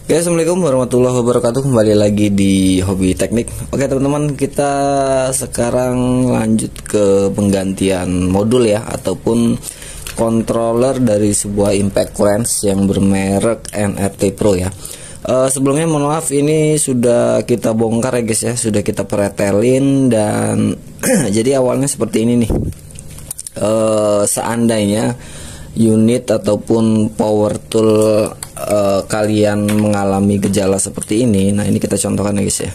Oke, assalamualaikum warahmatullahi wabarakatuh. Kembali lagi di Hobi Teknik. Oke teman-teman, kita sekarang lanjut ke penggantian modul ya, ataupun controller dari sebuah impact cleanse yang bermerek NRT Pro ya. Sebelumnya mohon maaf, ini sudah kita bongkar ya guys ya, sudah kita pretelin dan jadi awalnya seperti ini nih. Seandainya unit ataupun power tool kalian mengalami gejala seperti ini, nah ini kita contohkan ya guys ya.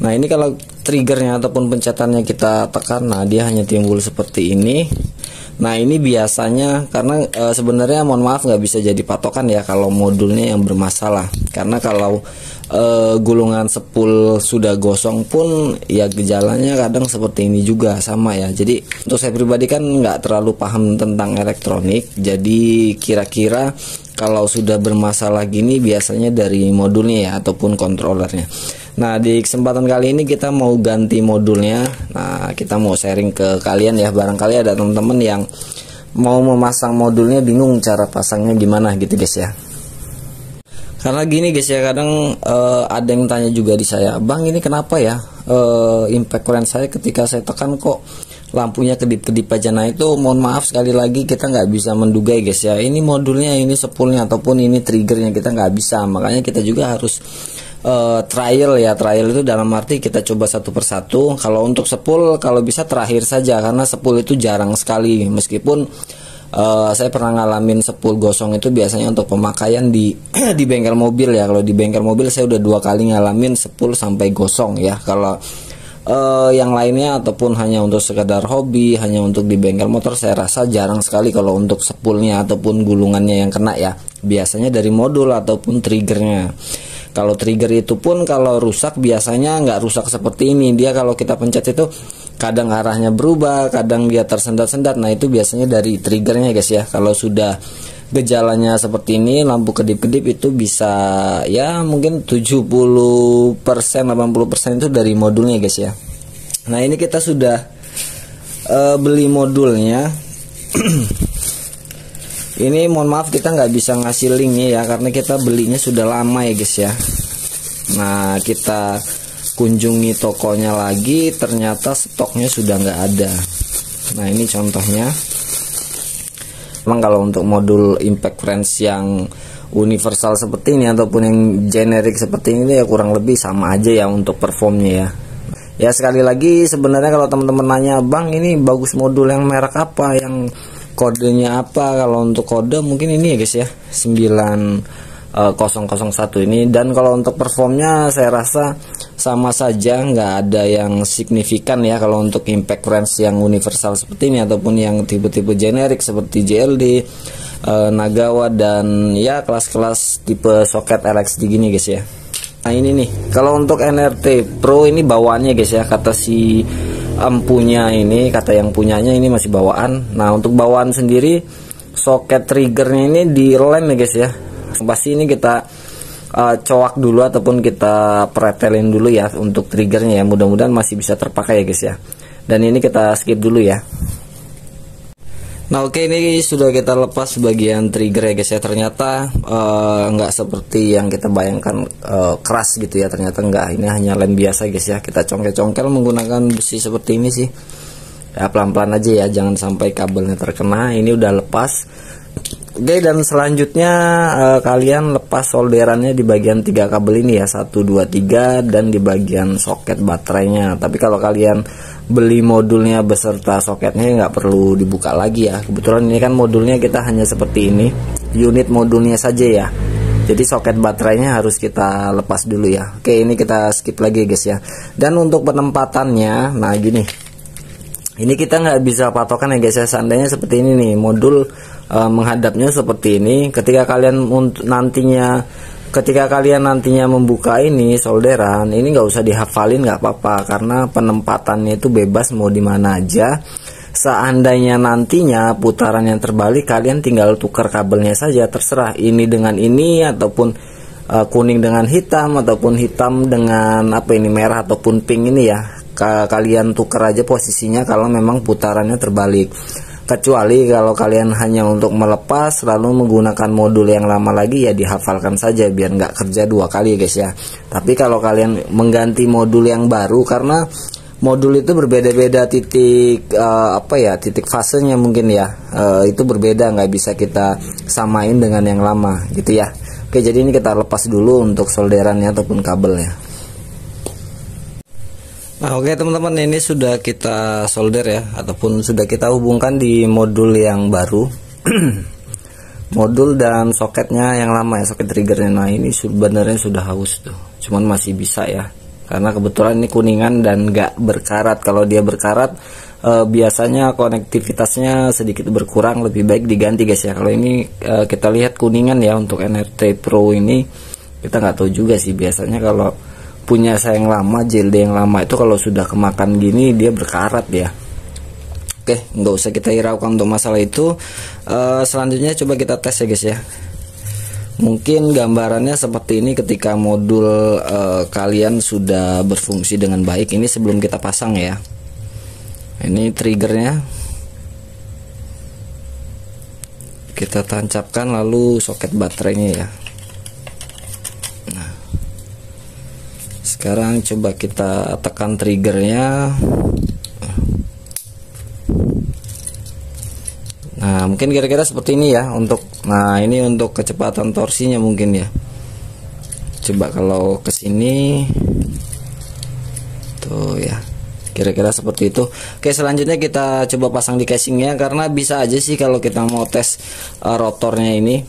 Nah ini kalau triggernya ataupun pencetannya kita tekan, nah dia hanya timbul seperti ini. Nah ini biasanya karena sebenarnya mohon maaf nggak bisa jadi patokan ya kalau modulnya yang bermasalah, karena kalau gulungan spool sudah gosong pun ya gejalanya kadang seperti ini juga sama ya. Jadi untuk saya pribadi kan nggak terlalu paham tentang elektronik, jadi kira-kira kalau sudah bermasalah gini biasanya dari modulnya ya ataupun controllernya. Nah di kesempatan kali ini kita mau ganti modulnya. Nah kita mau sharing ke kalian ya, barangkali ada teman-teman yang mau memasang modulnya bingung cara pasangnya gimana gitu guys ya. Karena gini guys ya, kadang ada yang tanya juga di saya, bang ini kenapa ya impact cleanse saya ketika saya tekan kok lampunya kedip-kedip aja. Nah itu mohon maaf sekali lagi kita nggak bisa menduga ya guys ya, ini modulnya, ini spoolnya ataupun ini triggernya kita nggak bisa. Makanya kita juga harus trial ya. Trial itu dalam arti kita coba satu persatu. Kalau untuk spool kalau bisa terakhir saja, karena spool itu jarang sekali. Meskipun saya pernah ngalamin spool gosong itu biasanya untuk pemakaian di di bengkel mobil ya. Kalau di bengkel mobil saya udah 2 kali ngalamin spool sampai gosong ya. Kalau yang lainnya ataupun hanya untuk sekedar hobi, hanya untuk di bengkel motor, saya rasa jarang sekali kalau untuk spoolnya ataupun gulungannya yang kena ya. Biasanya dari modul ataupun triggernya. Kalau trigger itu pun kalau rusak biasanya nggak rusak seperti ini. Dia kalau kita pencet itu kadang arahnya berubah, kadang dia tersendat-sendat. Nah itu biasanya dari triggernya guys ya. Kalau sudah gejalanya seperti ini, lampu kedip-kedip, itu bisa ya mungkin 70%, 80% itu dari modulnya guys ya. Nah ini kita sudah beli modulnya. Ini mohon maaf kita nggak bisa ngasih linknya ya, karena kita belinya sudah lama ya guys ya. Nah kita kunjungi tokonya lagi, ternyata stoknya sudah nggak ada. Nah ini contohnya. Memang kalau untuk modul impact cleanse yang universal seperti ini ataupun yang generik seperti ini ya kurang lebih sama aja ya untuk performnya ya. Ya sekali lagi sebenarnya kalau teman-teman nanya, bang ini bagus modul yang merek apa, yang kodenya apa? Kalau untuk kode mungkin ini ya guys ya, 9001 ini. Dan kalau untuk performnya saya rasa sama saja, nggak ada yang signifikan ya kalau untuk impact cleanse yang universal seperti ini ataupun yang tipe-tipe generik seperti JLD, Nagawa, dan ya kelas-kelas tipe soket LXD gini guys ya. Nah ini nih, kalau untuk NRT Pro ini bawaannya guys ya, kata si ampunya ini, kata yang punyanya ini masih bawaan. Nah untuk bawaan sendiri soket triggernya ini direm ya guys ya. Pasti ini kita coak dulu ataupun kita pretelin dulu ya untuk triggernya ya. Mudah-mudahan masih bisa terpakai ya guys ya. Dan ini kita skip dulu ya. Nah oke, ini sudah kita lepas bagian trigger ya guys ya. Ternyata nggak seperti yang kita bayangkan keras gitu ya. Ternyata nggak, ini hanya lem biasa guys ya. Kita congkel-congkel menggunakan besi seperti ini sih ya, pelan-pelan aja ya, jangan sampai kabelnya terkena. Ini udah lepas. Oke, dan selanjutnya kalian lepas solderannya di bagian 3 kabel ini ya, 1, 2, 3, dan di bagian soket baterainya. Tapi kalau kalian beli modulnya beserta soketnya nggak perlu dibuka lagi ya. Kebetulan ini kan modulnya kita hanya seperti ini, unit modulnya saja ya. Jadi soket baterainya harus kita lepas dulu ya. Oke, ini kita skip lagi guys ya. Dan untuk penempatannya, nah gini, ini kita nggak bisa patokan ya guys ya. Seandainya seperti ini nih, modul menghadapnya seperti ini. Ketika kalian nantinya membuka ini solderan, ini nggak usah dihafalin, nggak apa-apa, karena penempatannya itu bebas mau di mana aja. Seandainya nantinya putaran yang terbalik, kalian tinggal tukar kabelnya saja, terserah ini dengan ini ataupun kuning dengan hitam ataupun hitam dengan apa ini, merah ataupun pink ini ya. Kalian tukar aja posisinya kalau memang putarannya terbalik. Kecuali kalau kalian hanya untuk melepas lalu menggunakan modul yang lama lagi, ya dihafalkan saja biar nggak kerja 2 kali guys ya. Tapi kalau kalian mengganti modul yang baru, karena modul itu berbeda-beda titik titik fasenya mungkin ya, itu berbeda, nggak bisa kita samain dengan yang lama gitu ya. Oke, jadi ini kita lepas dulu untuk solderannya ataupun kabelnya. Nah, oke teman-teman, ini sudah kita solder ya, ataupun sudah kita hubungkan di modul yang baru. Modul dan soketnya yang lama ya, soket triggernya. Nah, ini sebenarnya sudah haus tuh, cuman masih bisa ya, karena kebetulan ini kuningan dan nggak berkarat. Kalau dia berkarat, biasanya konektivitasnya sedikit berkurang, lebih baik diganti guys ya. Kalau ini kita lihat kuningan ya, untuk NRT Pro ini kita nggak tahu juga sih, biasanya kalau punya saya yang lama, JLD yang lama itu kalau sudah kemakan gini dia berkarat ya. Oke, nggak usah kita hiraukan untuk masalah itu. Selanjutnya coba kita tes ya guys ya. Mungkin gambarannya seperti ini ketika modul kalian sudah berfungsi dengan baik. Ini sebelum kita pasang ya. Ini triggernya kita tancapkan, lalu soket baterainya ya. Sekarang coba kita tekan triggernya. Nah, mungkin kira-kira seperti ini ya untuk, nah ini untuk kecepatan torsinya mungkin ya. Coba kalau ke sini tuh ya, kira-kira seperti itu. Oke, selanjutnya kita coba pasang di casingnya, karena bisa aja sih kalau kita mau tes rotornya ini,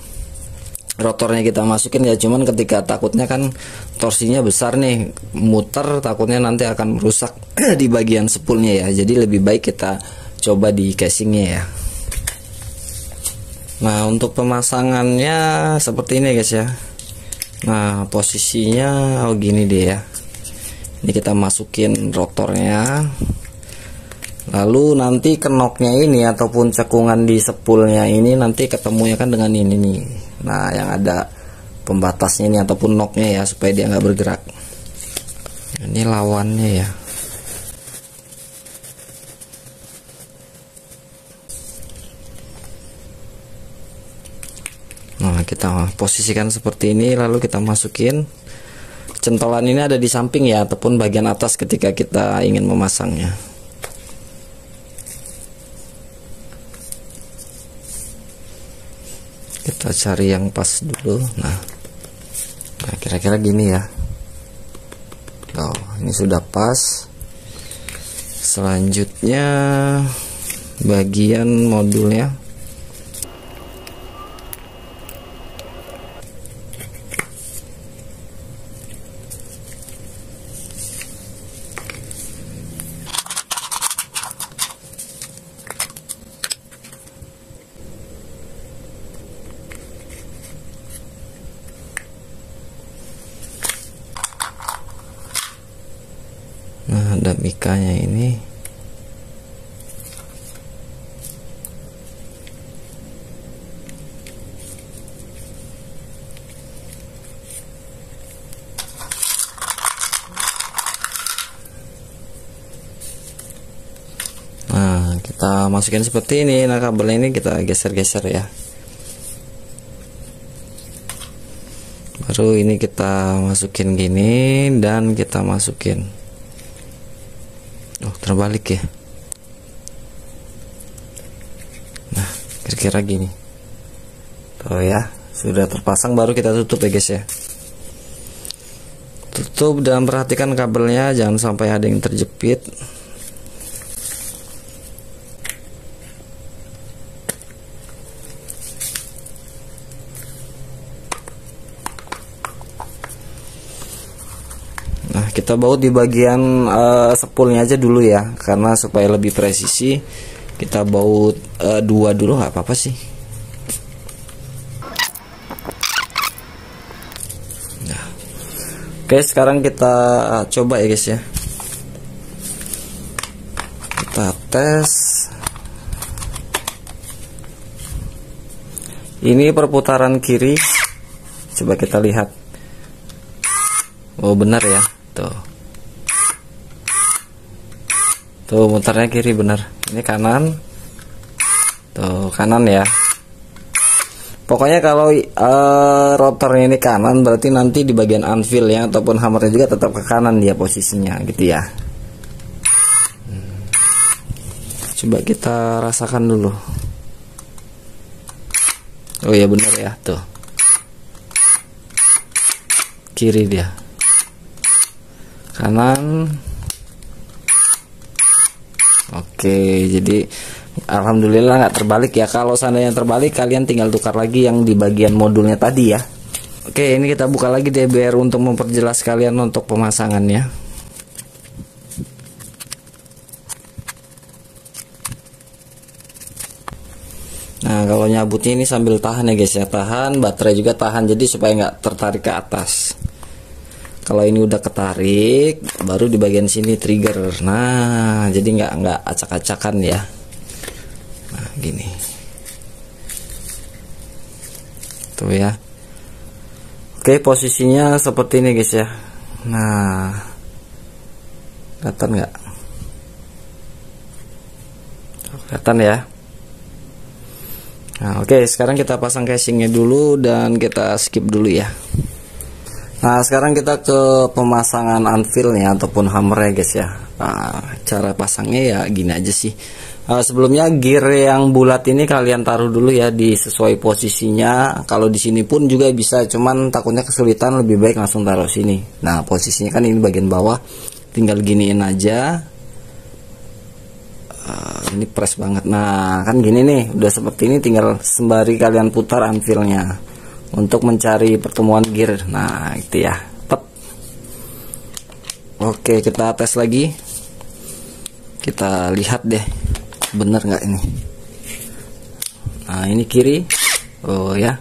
rotornya kita masukin ya, cuman ketika takutnya kan torsinya besar nih, muter takutnya nanti akan merusak di bagian spoolnya ya. Jadi lebih baik kita coba di casingnya ya. Nah, untuk pemasangannya seperti ini guys ya. Nah, posisinya gini deh ya. Ini kita masukin rotornya, lalu nanti kenoknya ini ataupun cekungan di spoolnya ini nanti ketemunya kan dengan ini nih. Nah, yang ada pembatasnya ini ataupun knocknya ya, supaya dia nggak bergerak. Ini lawannya ya. Nah, kita posisikan seperti ini, lalu kita masukin. Centolan ini ada di samping ya, ataupun bagian atas ketika kita ingin memasangnya. Kita cari yang pas dulu. Nah kira-kira gini ya. Oh, ini sudah pas. Selanjutnya bagian modulnya. Nah, ada mikanya ini. Nah, kita masukin seperti ini. Nah, kabel ini kita geser-geser ya. Baru ini kita masukin gini dan kita masukin. Oh, terbalik ya. Nah, kira-kira gini. Tuh ya, sudah terpasang, baru kita tutup ya guys ya. Tutup dan perhatikan kabelnya jangan sampai ada yang terjepit. Kita baut di bagian spoolnya aja dulu ya, karena supaya lebih presisi kita baut 2 dulu, nggak apa-apa sih. Nah, oke, sekarang kita coba ya guys ya. Kita tes. Ini perputaran kiri, coba kita lihat. Oh, benar ya. Tuh muternya kiri benar. Ini kanan. Tuh kanan ya. Pokoknya kalau rotornya ini kanan, berarti nanti di bagian anvil ya ataupun hammernya juga tetap ke kanan dia posisinya gitu ya. Coba kita rasakan dulu. Oh ya bener ya, tuh kiri dia, kanan. Oke, jadi alhamdulillah nggak terbalik ya. Kalau seandainya terbalik, kalian tinggal tukar lagi yang di bagian modulnya tadi ya. Oke, ini kita buka lagi DBR untuk memperjelas kalian untuk pemasangannya. Nah, kalau nyabutnya ini sambil tahan ya guys ya, tahan, baterai juga tahan, jadi supaya nggak tertarik ke atas. Kalau ini udah ketarik, baru di bagian sini trigger. Nah, jadi nggak acak-acakan ya. Nah, gini. Tuh ya. Oke, posisinya seperti ini guys ya. Nah, kelihatan nggak? Kelihatan ya. Nah, oke, sekarang kita pasang casingnya dulu dan kita skip dulu ya. Nah, sekarang kita ke pemasangan anvilnya ataupun hammer ya guys ya. Nah, cara pasangnya ya gini aja sih. Sebelumnya gear yang bulat ini kalian taruh dulu ya di sesuai posisinya. Kalau di sini pun juga bisa, cuman takutnya kesulitan, lebih baik langsung taruh sini. Nah, posisinya kan ini bagian bawah, tinggal giniin aja. Ini press banget. Nah, kan gini nih, udah seperti ini, tinggal sembari kalian putar anvilnya untuk mencari pertemuan gear. Nah, itu ya. Tep. Oke, kita tes lagi. Kita lihat deh, bener nggak ini. Nah, ini kiri. Oh ya.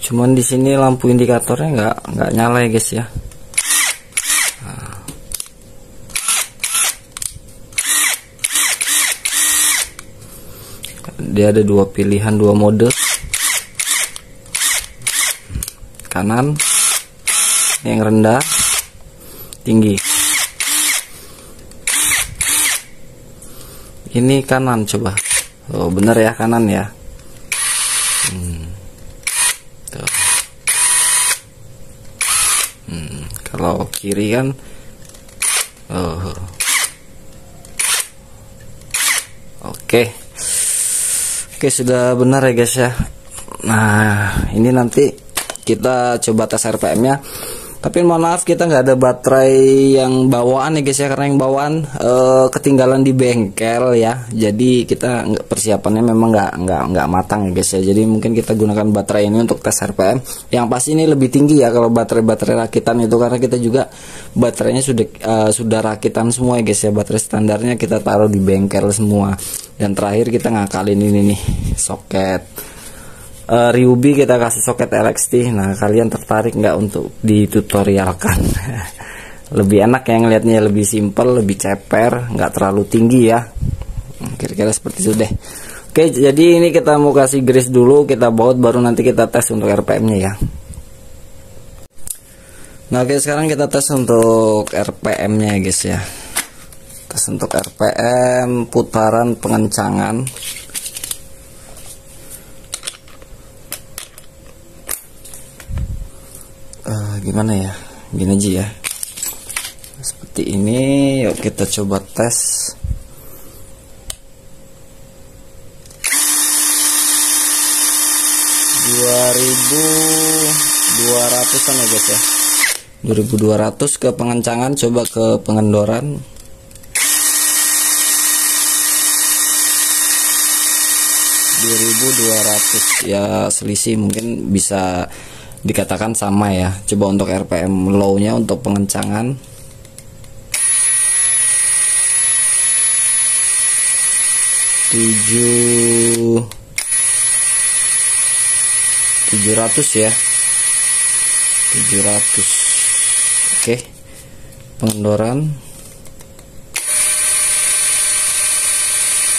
Cuman di sini lampu indikatornya nggak nyala ya guys ya. Dia ada dua pilihan, dua mode, kanan, yang rendah, tinggi. Ini kanan coba. Oh bener ya, kanan ya. Tuh. Kalau kiri kan, oke. Oke, sudah benar ya guys ya. Nah, ini nanti kita coba tes RPM-nya. Tapi mohon maaf, kita nggak ada baterai yang bawaan ya guys ya, karena yang bawaan ketinggalan di bengkel ya. Jadi kita persiapannya memang nggak matang ya guys ya. Jadi mungkin kita gunakan baterai ini untuk tes RPM. Yang pasti ini lebih tinggi ya kalau baterai rakitan itu, karena kita juga baterainya sudah rakitan semua ya guys ya. Baterai standarnya kita taruh di bengkel semua. Dan terakhir kita ngakalin ini nih, soket Ryobi kita kasih soket LXT. Nah, kalian tertarik nggak untuk ditutorialkan? Lebih enak ya ngelihatnya, lebih simple, lebih ceper, nggak terlalu tinggi ya. Kira-kira seperti itu deh. Oke, jadi ini kita mau kasih grease dulu, kita baut, baru nanti kita tes untuk RPM-nya ya. Nah, oke, sekarang kita tes untuk RPM-nya ya guys ya. Tes untuk RPM putaran pengencangan. Gimana ya, gini aja ya, seperti ini. Yuk kita coba tes. $2.200-an ya guys ya, 2.200 ke pengencangan. Coba ke pengendoran. $2.200 ya, selisih mungkin bisa dikatakan sama ya. Coba untuk RPM low-nya untuk pengencangan. $700 ya, 700. Oke, pengendoran.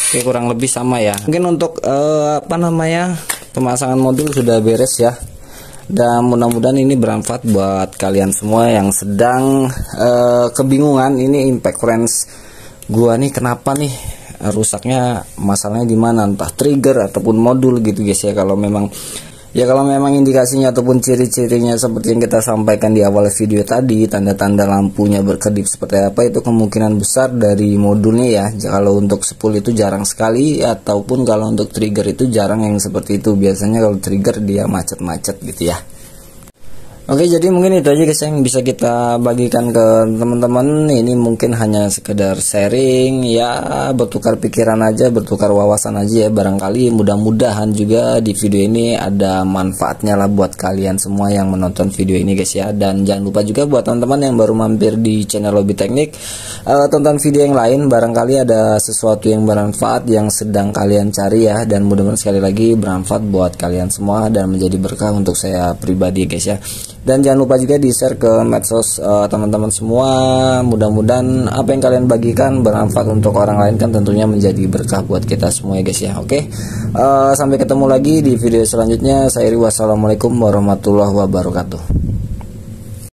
Oke, kurang lebih sama ya. Mungkin untuk pemasangan modul sudah beres ya. Dan mudah-mudahan ini bermanfaat buat kalian semua yang sedang kebingungan ini impact wrench gua nih kenapa nih rusaknya, masalahnya di mana, entah trigger ataupun modul gitu guys ya. Kalau memang indikasinya ataupun ciri-cirinya seperti yang kita sampaikan di awal video tadi, tanda-tanda lampunya berkedip seperti apa, itu kemungkinan besar dari modulnya ya. Kalau untuk spool itu jarang sekali, ataupun kalau untuk trigger itu jarang yang seperti itu. Biasanya kalau trigger dia macet-macet gitu ya. Oke, jadi mungkin itu aja guys yang bisa kita bagikan ke teman-teman. Ini mungkin hanya sekedar sharing ya, bertukar pikiran aja, bertukar wawasan aja ya. Barangkali mudah-mudahan juga di video ini ada manfaatnya lah buat kalian semua yang menonton video ini guys ya. Dan jangan lupa juga buat teman-teman yang baru mampir di channel Lobby Teknik, tonton video yang lain, barangkali ada sesuatu yang bermanfaat yang sedang kalian cari ya. Dan mudah-mudahan sekali lagi bermanfaat buat kalian semua dan menjadi berkah untuk saya pribadi guys ya. Dan jangan lupa juga di share ke medsos teman-teman semua. Mudah-mudahan apa yang kalian bagikan bermanfaat untuk orang lain, kan tentunya menjadi berkah buat kita semua ya guys ya. Oke, sampai ketemu lagi di video selanjutnya. Saya Iri, wassalamualaikum warahmatullahi wabarakatuh.